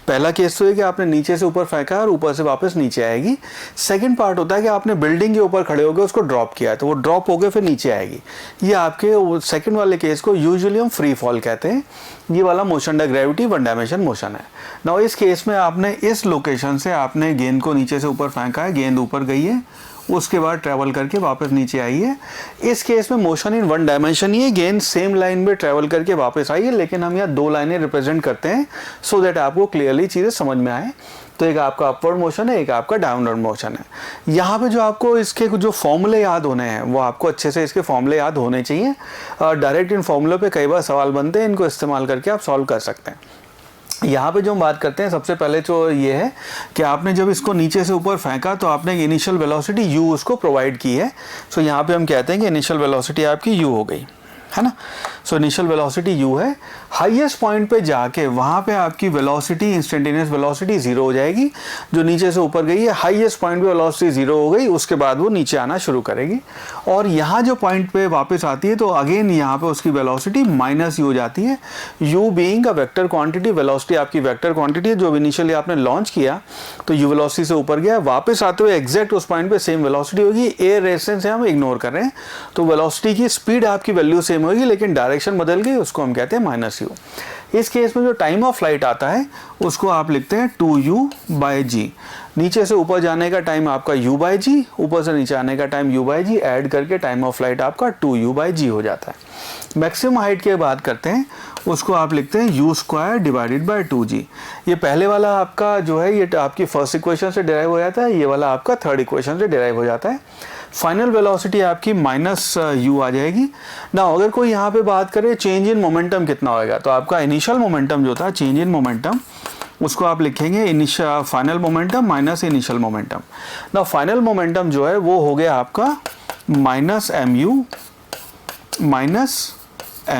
पहला केस तो है कि आपने नीचे से ऊपर फेंका और ऊपर से वापस नीचे आएगी। सेकेंड पार्ट होता है कि आपने बिल्डिंग के ऊपर खड़े होकर उसको ड्रॉप किया है, तो वो ड्रॉप हो गए फिर नीचे आएगी। ये आपके सेकेंड वाले केस को यूजुअली हम फ्री फॉल कहते हैं। ये वाला motion under gravity one dimension dimension motion है। नाउ इस केस में आपने इस लोकेशन से आपने गेंद को नीचे से ऊपर फेंका है, गेंद ऊपर गई है, उसके बाद ट्रैवल करके वापस नीचे आई है। इस केस में मोशन इन वन डायमेंशन ही है, गेंद सेम लाइन में ट्रैवल करके वापस आई है, लेकिन हम यहाँ दो लाइनें रिप्रेजेंट करते हैं सो दैट आपको क्लियरली चीज़ें समझ में आए। तो एक आपका अपवर्ड मोशन है, एक आपका डाउनवर्ड मोशन है। यहाँ पे जो आपको इसके जो फॉर्मूले याद होने हैं वो आपको अच्छे से इसके फॉर्मूले याद होने चाहिए। डायरेक्ट इन फॉर्मूले पे कई बार सवाल बनते हैं, इनको इस्तेमाल करके आप सॉल्व कर सकते हैं। यहाँ पे जो हम बात करते हैं सबसे पहले तो ये है कि आपने जब इसको नीचे से ऊपर फेंका तो आपने इनिशियल वेलोसिटी u उसको प्रोवाइड की है। सो यहाँ पे हम कहते हैं कि इनिशियल वेलोसिटी आपकी u हो गई, है ना। सो इनिशियल वेलोसिटी u है। हाईएस्ट पॉइंट पे जाके वहाँ पे आपकी वेलोसिटी, इंस्टेंटेनियस वेलोसिटी 0 हो जाएगी। जो नीचे से ऊपर गई है हाईएस्ट पॉइंट पे वेलोसिटी 0 हो गई, उसके बाद वो नीचे आना शुरू करेगी। और यहाँ जो पॉइंट पे वापस आती है तो अगेन यहाँ पे उसकी वेलोसिटी माइनस u हो जाती है। u being a vector quantity, velocity आपकी वेक्टर क्वांटिटी है। जो इनिशियली आपने लॉन्च किया तो u वेलोसिटी से ऊपर गया, वापस आते हुए एग्जैक्ट उस पॉइंट पे सेम वेलोसिटी होगी। एयर रेजिस्टेंस हम इग्नोर कर रहे हैं, तो वेलोसिटी की स्पीड आपकी वैल्यू सेम होगी, लेकिन डायरेक्शन बदल गई, उसको हम कहते हैं माइनस u। इस केस में जो टाइम ऑफ फ्लाइट आता है उसको आप लिखते हैं 2u/g। नीचे से ऊपर जाने का टाइम आपका u/g, ऊपर से नीचे आने का टाइम u/g, ऐड करके टाइम ऑफ फ्लाइट आपका 2u/g हो जाता है। मैक्सिमम हाइट की बात करते हैं, उसको आप लिखते हैं u² डिवाइडेड बाय 2g। ये पहले वाला आपका जो है ये आपकी फर्स्ट इक्वेशन से डिराइव हो जाता है, ये वाला आपका थर्ड इक्वेशन से डिराइव हो जाता है। फाइनल वेलोसिटी आपकी माइनस u आ जाएगी ना। अगर कोई यहाँ पे बात करे चेंज इन मोमेंटम कितना होएगा, तो आपका इनिशियल मोमेंटम जो था, चेंज इन मोमेंटम, उसको आप लिखेंगे initial final momentum minus initial momentum. ना फाइनल मोमेंटम जो है वो हो गया आपका माइनस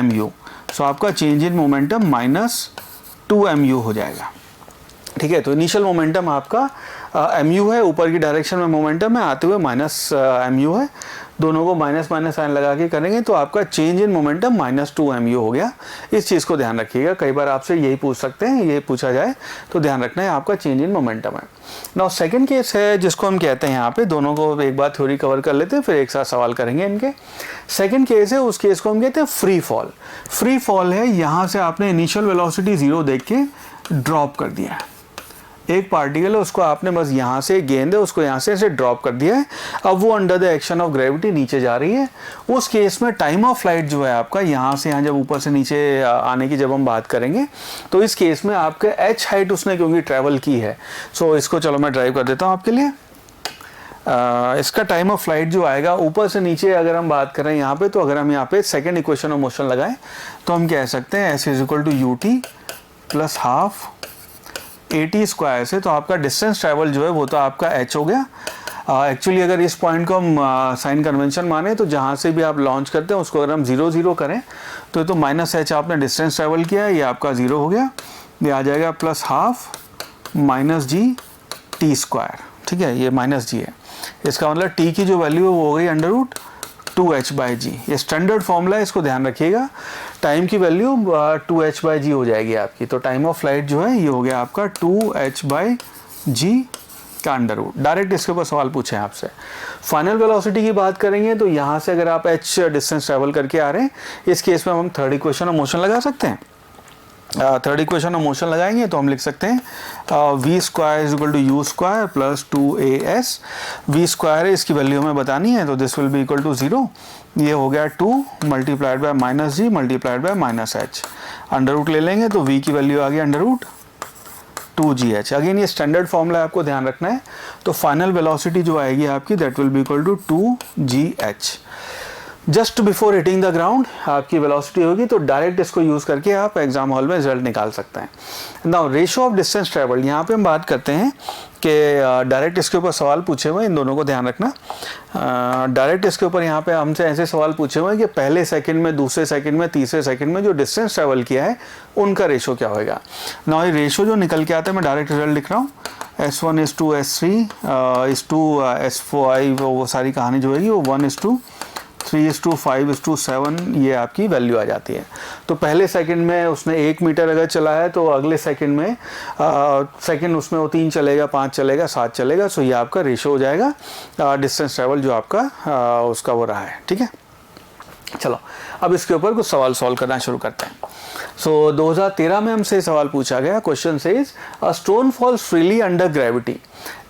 mu। सो आपका change in momentum minus 2mu हो जाएगा, ठीक है। तो इनिशियल मोमेंटम आपका mu है, ऊपर की डायरेक्शन में मोमेंटम है, आते हुए माइनस mu है। दोनों को माइनस माइनस साइन लगा के करेंगे तो आपका change in momentum minus 2mu हो गया। इस चीज़ को ध्यान रखिएगा, कई बार आपसे यही पूछ सकते हैं, ये पूछा जाए तो ध्यान रखना है आपका चेंज इन मोमेंटम है। नाउ सेकंड केस है जिसको हम कहते हैं, यहाँ पे दोनों को एक बार थ्योरी कवर कर लेते हैं, फिर एक साथ सवाल करेंगे इनके। सेकंड केस है, उस केस को हम कहते हैं फ्री फॉल। फ्री फॉल है, यहाँ से आपने इनिशियल वेलोसिटी 0 देख के ड्रॉप कर दिया है। एक पार्टिकल है, उसको आपने बस यहाँ से, गेंद है उसको यहाँ से ऐसे ड्रॉप कर दिया है। अब वो under the action of gravity नीचे जा रही है। उस केस में टाइम ऑफ फ्लाइट जो है आपका, यहाँ से यहाँ जब ऊपर से नीचे आने की जब हम बात करेंगे तो इस केस में आपके h हाइट उसने क्योंकि ट्रैवल की है, सो इसको चलो मैं ड्राइव कर देता हूँ आपके लिए। इसका टाइम ऑफ फ्लाइट जो आएगा ऊपर से नीचे, अगर हम बात करें यहाँ पे, तो अगर हम यहाँ पे सेकेंड इक्वेशन ऑफ मोशन लगाएं तो हम कह सकते हैं s = ut plus half at² से, तो आपका डिस्टेंस ट्रैवल जो है वो तो आपका h हो गया। एक्चुअली अगर इस पॉइंट को हम साइन कन्वेंशन माने तो जहाँ से भी आप लॉन्च करते हैं उसको अगर हम 0 0 करें तो ये तो -h आपने डिस्टेंस ट्रैवल किया है, ये आपका 0 हो गया। ये आ जाएगा प्लस हाफ -g/t², ठीक है, ये -g है। इसका मतलब t की जो वैल्यू है वो हो गई √2h/g। ये स्टैंडर्ड फॉर्मूला है, इसको ध्यान रखिएगा। टाइम की वैल्यू 2h/g हो जाएगी आपकी, तो टाइम ऑफ फ्लाइट जो है ये हो गया आपका 2h/g का √। डायरेक्ट इसके ऊपर सवाल पूछे हैं आपसे। फाइनल वेलोसिटी की बात करेंगे तो यहाँ से अगर आप h डिस्टेंस ट्रेवल करके आ रहे हैं, इस केस में हम थर्ड इक्वेशन ऑफ मोशन लगा सकते हैं। थर्ड इक्वेशन ऑफ मोशन लगाएंगे तो हम लिख सकते हैं v² = u² plus 2as। v² है, इसकी वैल्यू हमें बतानी है, तो this will be equal to 0। ये हो गया 2 multiplied by -g multiplied by -h। Under root ले लेंगे तो v की वैल्यू आ गई √2gh। अगेन ये स्टैंडर्ड फॉर्मूला आपको ध्यान रखना है। तो फाइनल वेलोसिटी जो आएगी आपकी, that will be equal to 2gh। Just before hitting the ground आपकी वेलोसिटी होगी, तो डायरेक्ट इसको यूज़ करके आप एग्जाम हॉल में रिजल्ट निकाल सकते हैं। Now ratio of distance travel, यहाँ पे हम बात करते हैं कि डायरेक्ट इसके ऊपर सवाल पूछे हुए, इन दोनों को ध्यान रखना। डायरेक्ट इसके ऊपर यहाँ पे हमसे ऐसे सवाल पूछे हुए हैं कि पहले सेकंड में, दूसरे सेकंड में, तीसरे सेकंड में जो डिस्टेंस ट्रेवल किया है उनका रेशियो क्या होगा। नाउ ये रेशियो जो निकल के आता है, मैं डायरेक्ट रिजल्ट लिख रहा हूँ। S1 S3 S4, वो सारी कहानी जो है वो 1:3:5:7 ये आपकी वैल्यू आ जाती है। तो पहले सेकंड में उसने 1 मीटर अगर चला है तो अगले सेकंड में सेकंड उसमें वो 3 चलेगा, 5 चलेगा, 7 चलेगा। सो ये आपका रेशियो हो जाएगा डिस्टेंस ट्रेवल जो आपका उसका वो रहा है, ठीक है। चलो अब इसके ऊपर कुछ सवाल सॉल्व करना शुरू करते हैं। सो 2013 में हमसे सवाल पूछा गया, question says a stone falls freely under gravity,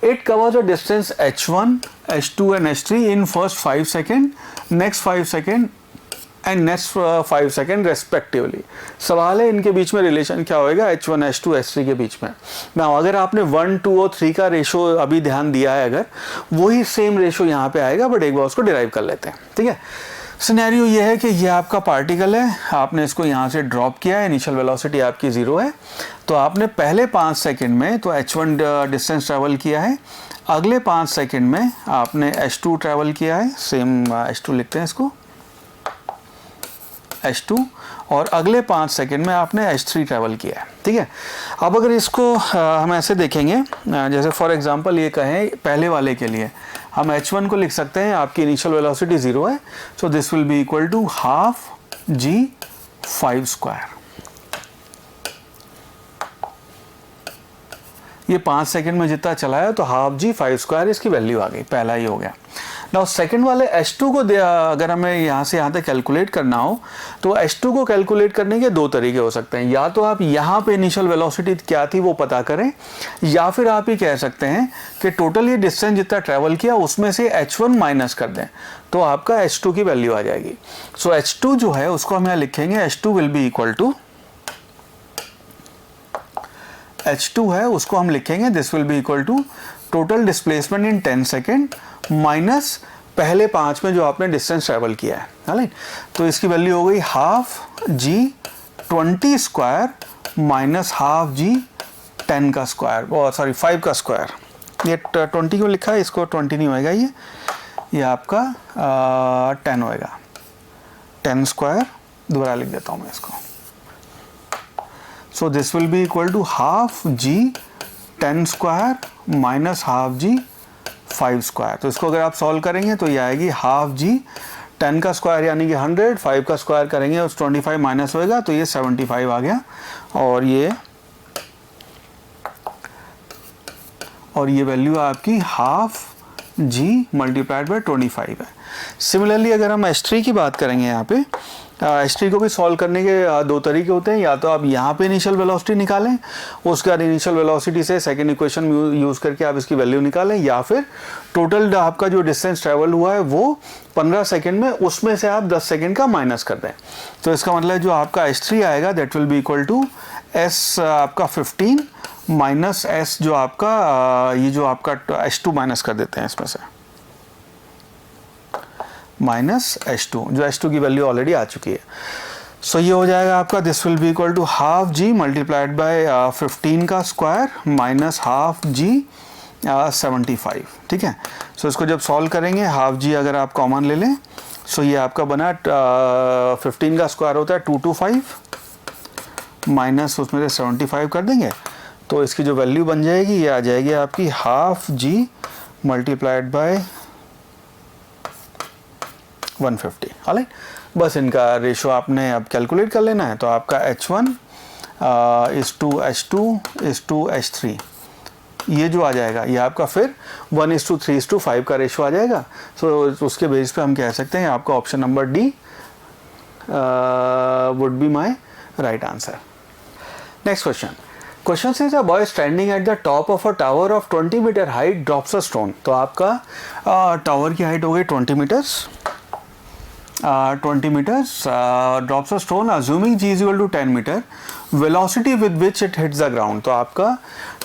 it covers a distance h1, h2 and h3 in first 5 second, next 5 second and next 5 second respectively. सवाल है इनके बीच में रिलेशन क्या होएगा h1, h2, h3 के बीच में। ना अगर आपने 1, 2 और 3 का रेशो अभी ध्यान दिया है, अगर वही सेम रेशो यहाँ पे आएगा, बट एक बार उसको डिराइव कर लेते हैं, ठीक है। सिनेरियो ये है कि ये आपका पार्टिकल है, आपने इसको यहाँ से ड्रॉप किया है, इनिशियल वेलोसिटी आपकी 0 है, तो आपने पहले 5 सेकेंड में तो h1 डिस्टेंस ट्रेवल किया है, अगले 5 सेकेंड में आपने h2 ट्रेवल किया है, सेम h2 लिखते हैं इसको h2, और अगले 5 सेकेंड में आपने h3 ट्रैवल किया है, ठीक है। अब अगर इसको हम ऐसे देखेंगे, जैसे फॉर एग्जांपल ये कहें पहले वाले के लिए हम h1 को लिख सकते हैं, आपकी इनिशियल वेलोसिटी 0 है, so this will be equal to half g5 square. ये 5 सेकेंड में जितना चला है तो हाफ g5 स्क्वायर इसकी वैल्यू आ गई, पहला ही हो गया। नाउ सेकंड वाले h2 को अगर हमें यहाँ से यहाँ तक कैलकुलेट करना हो तो h2 को कैलकुलेट करने के 2 तरीके हो सकते हैं। या तो आप यहाँ पे इनिशियल वेलोसिटी क्या थी वो पता करें, या फिर आप ही कह सकते हैं कि टोटल ये डिस्टेंस जितना ट्रैवल किया उसमें से h1 माइनस कर दें तो आपका h2 की वैल्यू आ जाएगी। सो h2 जो है उसको हम यहाँ लिखेंगे, h2 will be equal to, h2 है उसको हम लिखेंगे this will be equal to total displacement in 10 second माइनस पहले 5 में जो आपने डिस्टेंस ट्रेवल किया है, राइट। तो इसकी वैल्यू हो गई half g20 square minus half g10 का स्क्वायर, और सॉरी 5 का स्क्वायर। ये 20 को लिखा है, इसको 20 नहीं होएगा, ये आपका 10 होएगा, 10 स्क्वायर दोबारा लिख देता हूँ मैं इसको। So this will be equal to half g10 square minus half g5 square. तो इसको अगर आप सॉल्व करेंगे तो ये आएगी हाफ g10 का स्क्वायर यानी कि 100, 5 का स्क्वायर करेंगे उस 25 माइनस होएगा तो ये 75 आ गया, और ये वैल्यू आपकी हाफ g मल्टीप्लाइड बाय 25 है। सिमिलरली अगर हम h3 की बात करेंगे, यहाँ पे h3 को भी सॉल्व करने के 2 तरीके होते हैं। या तो आप यहाँ पे इनिशियल वेलोसिटी निकालें, उसके बाद इनिशियल वेलोसिटी से सेकंड इक्वेशन यूज़ करके आप इसकी वैल्यू निकालें, या फिर टोटल आपका जो डिस्टेंस ट्रेवल हुआ है वो 15 सेकंड में, उसमें से आप 10 सेकंड का माइनस कर दें। तो इसका मतलब जो आपका h3 आएगा that will be equal to s आपका 15 माइनस s जो आपका ये जो आपका h2 माइनस कर देते हैं इसमें से, माइनस h2, जो h2 की वैल्यू ऑलरेडी आ चुकी है। सो ये हो जाएगा आपका this will be equal to half g multiplied by 15 का स्क्वायर माइनस हाफ g 75, ठीक है। सो इसको जब सॉल्व करेंगे, हाफ g अगर आप कॉमन ले लें, सो ये आपका बना 15 का स्क्वायर होता है 225 माइनस उसमें से 75 कर देंगे तो इसकी जो वैल्यू बन जाएगी ये आ जाएगी आपकी half g multiplied bye 150, alright. बस इनका रेशो आपने अब कैलकुलेट कर लेना है। तो आपका h1 is to h2 is to h3 ये जो आ जाएगा ये आपका फिर 1:3:5 का रेशो आ जाएगा। सो उसके बेस पे हम कह सकते हैं आपका option number D would be my right answer. Next question says a boy standing at the top of a tower of 20 meter height drops a stone. तो आपका टावर की हाइट हो गई 20 meters, 20 meters, drops a stone assuming g is equal to 10 meter, velocity with which it hits the ground। तो आपका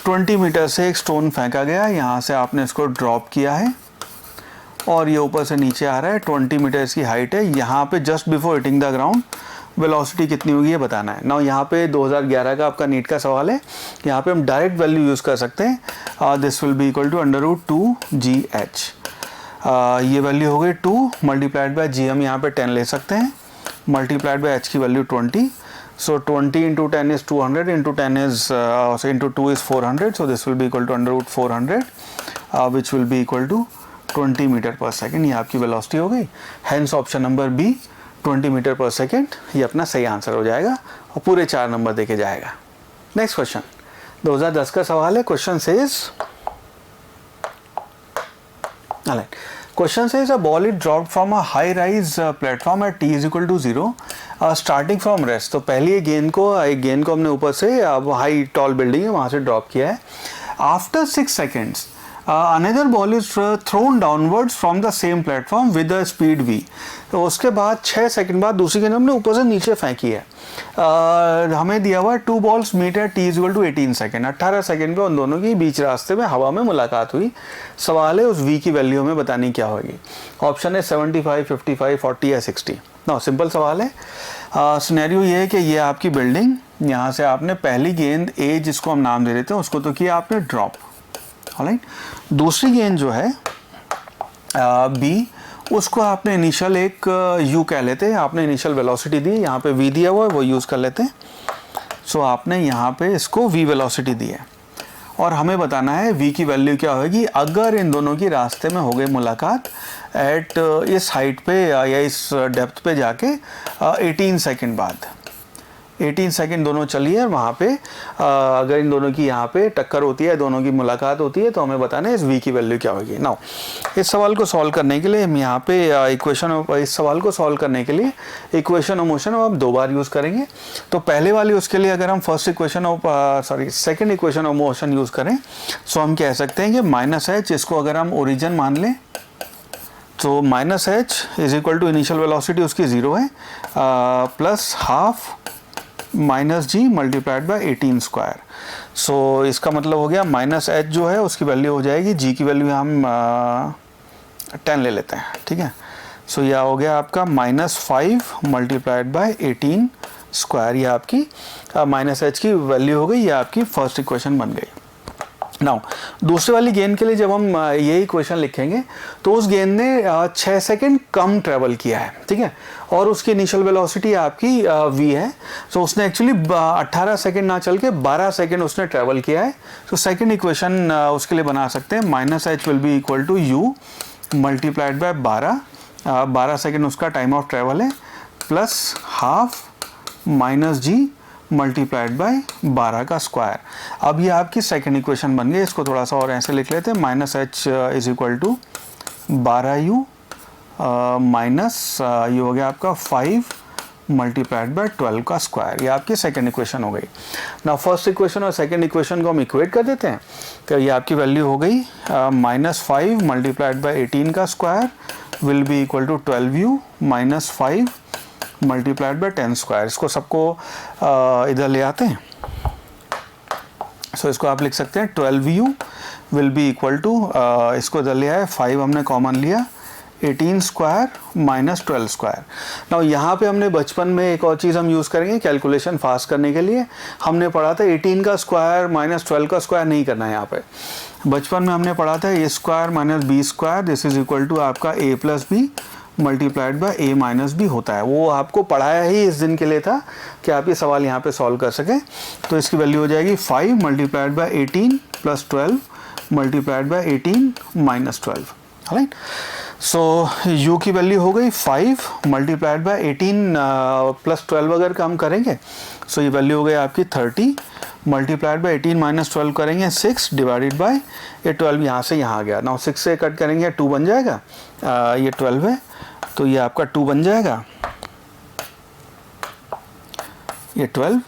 20 मीटर से एक स्टोन फेंका गया, यहाँ से आपने इसको ड्रॉप किया है और ये ऊपर से नीचे आ रहा है, 20 मीटर की हाइट है। यहाँ पे just before hitting the ground velocity कितनी होगी ये बताना है। नाउ यहाँ पे 2011 का आपका नीट का सवाल है, यहाँ पे हम डायरेक्ट वैल्यू यूज़ कर सकते हैं, this will be equal to √2gh। ये वैल्यू हो गई 2 मल्टीप्लाइड बाय g, हम यहाँ पे 10 ले सकते हैं, मल्टीप्लाइड बाय h की value 20। So 20 into 10 is 200, into 10 is into 2 is 400, so this will be equal to √400 which will be equal to 20 meter पर सेकेंड। ये आपकी वेलोसिटी हो गई। Hence option number B 20 meter पर सेकेंड ये अपना सही आंसर हो जाएगा और पूरे 4 नंबर देके जाएगा। नेक्स्ट क्वेश्चन 2010 का सवाल है। Question says Question says a ball is dropped from a high rise platform at t is equal to 0 starting from rest, तो पहली एक गेंद को हमने ऊपर से हाई टॉल बिल्डिंग है वहाँ से ड्रॉप किया है. After 6 seconds another ball is thrown downwards from the same platform with the speed v. तो उसके बाद 6 सेकंड बाद दूसरी गेंद हमने ऊपर से नीचे फेंकी है. हमें दिया हुआ 2 balls meet at t = 18 second. 18 second पे उन दोनों की बीच रास्ते में हवा में मुलाकात हुई. सवाल है उस v की वैल्यू हमें बतानी क्या होगी. ऑप्शन है 75, 55, 40 या 60. ना सिंपल सवाल है. सिनेरियो ये है कि ये आपकी बिल्डिंग, यहाँ से आपने पहली गेंद ए जिसको हम नाम दे देते हैं उसको तो किया आपने ड्रॉप. ऑलराइट, दूसरी गेंद जो है बी, उसको आपने इनिशियल एक यू कह लेते हैं. आपने इनिशियल वेलोसिटी दी, यहाँ पे वी दिया हुआ है वो यूज़ कर लेते हैं. सो आपने यहाँ पे इसको वी वेलोसिटी दी है और हमें बताना है वी की वैल्यू क्या होगी अगर इन दोनों की रास्ते में हो गई मुलाकात एट इस हाइट पे या इस डेप्थ पे जाके 18 सेकंड बाद. 18 सेकंड दोनों चलिए और वहाँ पे अगर इन दोनों की यहाँ पे टक्कर होती है, दोनों की मुलाकात होती है, तो हमें बताना है इस v की वैल्यू क्या होगी. नाउ इस सवाल को सॉल्व करने के लिए हम यहाँ पे इस सवाल को सॉल्व करने के लिए इक्वेशन ऑफ मोशन अब 2 बार यूज़ करेंगे. तो पहले वाली उसके लिए अगर हम second equation of motion use करें सो हम कह सकते हैं कि -h, इसको अगर हम ओरिजिन मान लें तो -h = इनिशियल वेलोसिटी उसकी 0 है plus half -g multiplied by 18 square. So इसका मतलब हो गया -h जो है उसकी वैल्यू हो जाएगी, g की वैल्यू हम 10 ले लेते हैं. ठीक है. सो यह हो गया आपका -5 मल्टीप्लाइड बाय 18 स्क्वायर. ये आपकी -h की वैल्यू हो गई. ये आपकी फर्स्ट इक्वेशन बन गई. नाउ दूसरे वाली गेंद के लिए जब हम यही इक्वेशन लिखेंगे तो उस गेंद ने 6 सेकंड कम ट्रेवल किया है. ठीक है. और उसकी इनिशियल वेलोसिटी आपकी v है. सो उसने एक्चुअली 18 सेकंड ना चल के 12 सेकंड उसने ट्रेवल किया है. तो सेकंड इक्वेशन उसके लिए बना सकते हैं -h will be equal to u multiplied by 12 second उसका टाइम ऑफ ट्रेवल है plus half -g multiplied by 12 का स्क्वायर. अब ये आपकी सेकंड इक्वेशन बन गई. इसको थोड़ा सा और ऐसे लिख लेते हैं -h = 12u माइनस ये हो गया आपका 5 मल्टीप्लाइड बाय 12 का स्क्वायर. ये आपकी सेकंड इक्वेशन हो गई. ना फर्स्ट इक्वेशन और सेकंड इक्वेशन को हम इक्वेट कर देते हैं. तो ये आपकी वैल्यू हो गई -5 मल्टीप्लाइड बाय 18 का square will be equal to 12u minus 5 multiplied by 10 square. इसको सबको इधर ले आते हैं. सो इसको आप लिख सकते हैं 12u will be equal to इसको इधर ले आए 5 हमने कॉमन लिया 18 स्क्वायर माइनस 12 स्क्वायर. नाउ यहाँ पे हमने बचपन में एक और चीज़ हम यूज़ करेंगे कैलकुलेशन फास्ट करने के लिए. हमने पढ़ा था 18 का स्क्वायर माइनस 12 का स्क्वायर नहीं करना है. यहाँ पे बचपन में हमने पढ़ा था a square minus b square this is equal to आपका a plus b multiplied by a minus b होता है. वो आपको पढ़ाया ही इस दिन के लिए था कि आप ये सवाल यहाँ पे सॉल्व कर सकें. तो इसकी वैल्यू हो जाएगी 5 multiplied by 18 plus 12 multiplied by 18 minus 12. Right. So u की वैल्यू हो गई 5 मल्टीप्लाइड बाय 18 प्लस 12 अगर काम करेंगे सो ये वैल्यू हो गई आपकी 30 मल्टीप्लाइड बाय 18 माइनस 12 करेंगे 6 डिवाइडेड बाय ये 12 यहाँ से यहाँ आ गया. नाउ 6 से कट करेंगे 2 बन जाएगा. ये 12 है तो ये आपका 2 बन जाएगा. ये 12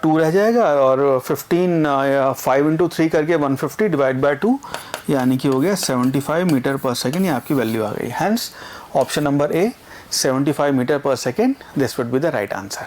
2 रह जाएगा और 15 5 इंटू 3 करके 150 डिवाइड बाय 2 यानी कि हो गया 75 मीटर पर सेकेंड. ये आपकी वैल्यू आ गई. Hence option number A 75 metre पर second this would be the right answer.